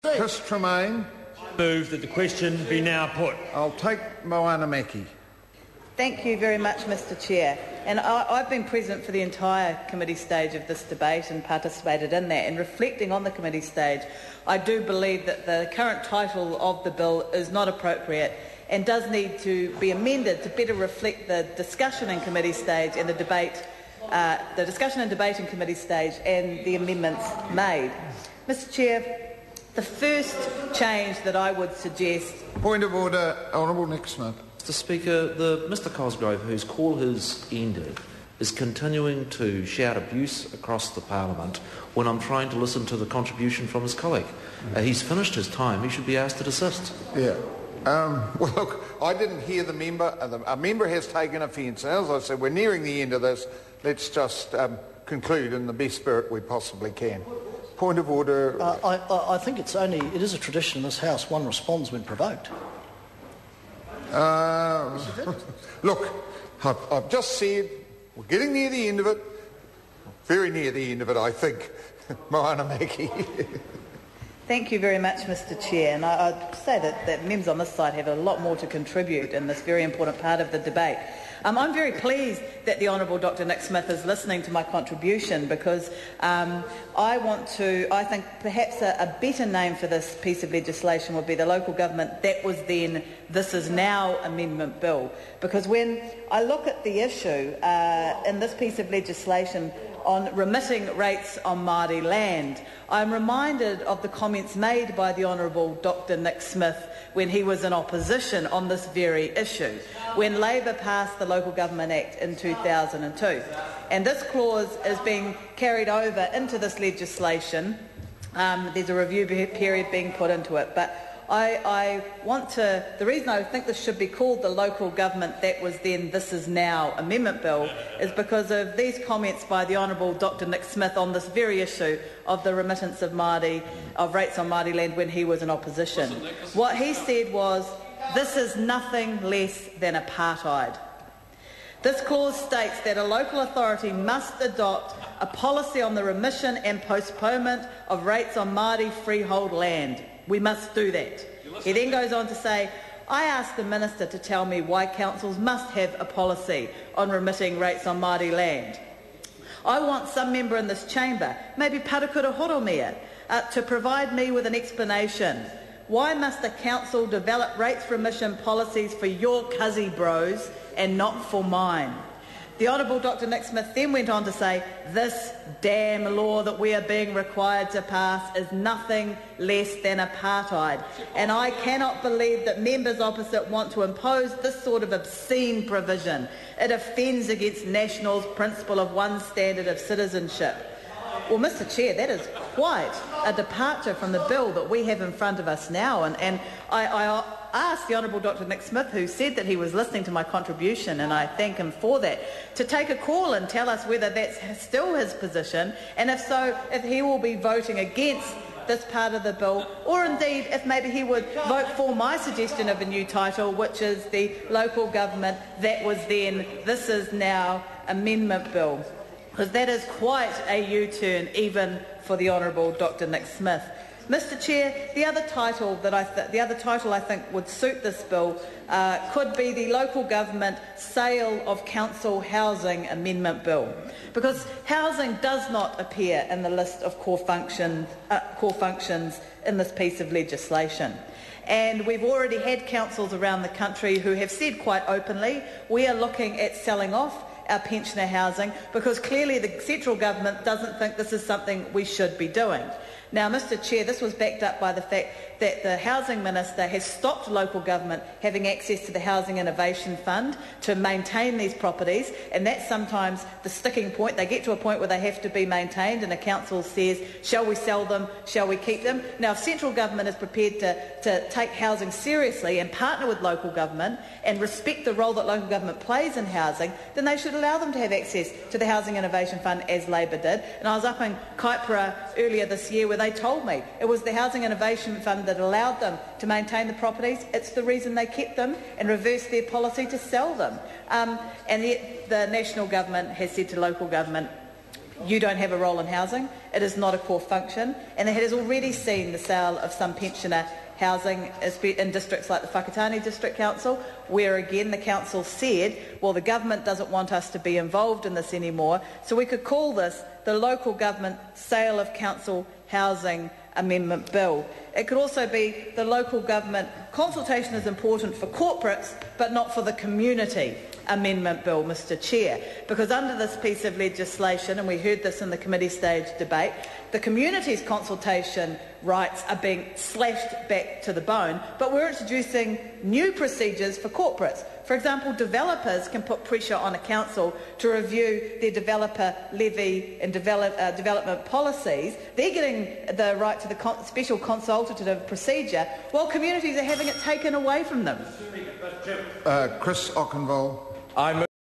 Chris Tremaine. Move that the question be now put. I'll take Moana Meki. Thank you very much, Mr Chair. And I've been present for the entire committee stage of this debate and participated in that. And reflecting on the committee stage, I do believe that the current title of the bill is not appropriate and does need to be amended to better reflect the discussion in committee stage and the discussion and debate in committee stage and the amendments made. Mr Chair, the first change that I would suggest... Point of order, Honourable Nick Smith. Mr Speaker, Mr Cosgrove, whose call has ended, is continuing to shout abuse across the Parliament when I'm trying to listen to the contribution from his colleague. He's finished his time. He should be asked to desist. Yeah. Well, look, I didn't hear the member. A member has taken offence. And as I said, we're nearing the end of this. Let's just conclude in the best spirit we possibly can. Point of order. I think it is a tradition in this House. One responds when provoked. Look, I've just said we're getting near the end of it. Very near the end of it, I think. Moana Meki. Thank you very much, Mr Chair. And I'd say that members on this side have a lot more to contribute in this very important part of the debate. I'm very pleased that the Honourable Dr Nick Smith is listening to my contribution because I think perhaps a better name for this piece of legislation would be the Local Government That Was Then, This Is Now Amendment Bill. Because when I look at the issue in this piece of legislation on remitting rates on Māori land, I'm reminded of the comments made by the Honourable Dr Nick Smith when he was in opposition on this very issue, when Labor passed the Local Government Act in 2002. And this clause is being carried over into this legislation. There's a review period being put into it. But the reason I think this should be called the Local Government That Was Then, This Is Now Amendment Bill is because of these comments by the Honourable Dr Nick Smith on this very issue of the remittance of rates on Māori land when he was in opposition. What he said was, this is nothing less than apartheid. This clause states that a local authority must adopt a policy on the remission and postponement of rates on Māori freehold land. We must do that. He then goes on to say, I asked the Minister to tell me why councils must have a policy on remitting rates on Māori land. I want some member in this chamber, maybe Parakura Horomia, to provide me with an explanation. Why must the council develop rates remission policies for your cuzzy bros and not for mine? The Honourable Dr Nick Smith then went on to say, this damn law that we are being required to pass is nothing less than apartheid. And I cannot believe that members opposite want to impose this sort of obscene provision. It offends against National's principle of one standard of citizenship. Well, Mr Chair, that is quite a departure from the bill that we have in front of us now. And I asked the Honourable Dr Nick Smith, who said that he was listening to my contribution, and I thank him for that, to take a call and tell us whether that's still his position, and if so, if he will be voting against this part of the bill, or indeed if maybe he would vote for my suggestion of a new title, which is the Local Government That Was Then, This Is Now Amendment Bill. Because that is quite a U-turn even for the Honourable Dr Nick Smith. Mr Chair, the other title I think would suit this bill could be the Local Government Sale of Council Housing Amendment Bill, because housing does not appear in the list of core functions in this piece of legislation. And we've already had councils around the country who have said quite openly, we are looking at selling off our pensioner housing because clearly the central government doesn't think this is something we should be doing. Now, Mr Chair, this was backed up by the fact that the Housing Minister has stopped local government having access to the Housing Innovation Fund to maintain these properties, and that's sometimes the sticking point. They get to a point where they have to be maintained and a council says, shall we sell them, shall we keep them? Now, if central government is prepared to take housing seriously and partner with local government and respect the role that local government plays in housing, then they should allow them to have access to the Housing Innovation Fund as Labor did. And I was up in Kaipara earlier this year where they told me it was the Housing Innovation Fund that allowed them to maintain the properties. It's the reason they kept them and reversed their policy to sell them. And yet the national government has said to local government, you don't have a role in housing. It is not a core function, and it has already seen the sale of some pensioner housing in districts like the Whakatane District Council, where again the council said, well, the government doesn't want us to be involved in this anymore, so we could call this the Local Government Sale of Council Housing Amendment Bill. It could also be the Local Government Consultation is important for corporates but not for the community Amendment Bill, Mr Chair, because under this piece of legislation, and we heard this in the committee stage debate, the community's consultation rights are being slashed back to the bone, but we're introducing new procedures for corporates. For example, developers can put pressure on a council to review their developer levy and development policies. They're getting the right to the special consultative procedure, while communities are having it taken away from them. Chris Okenville.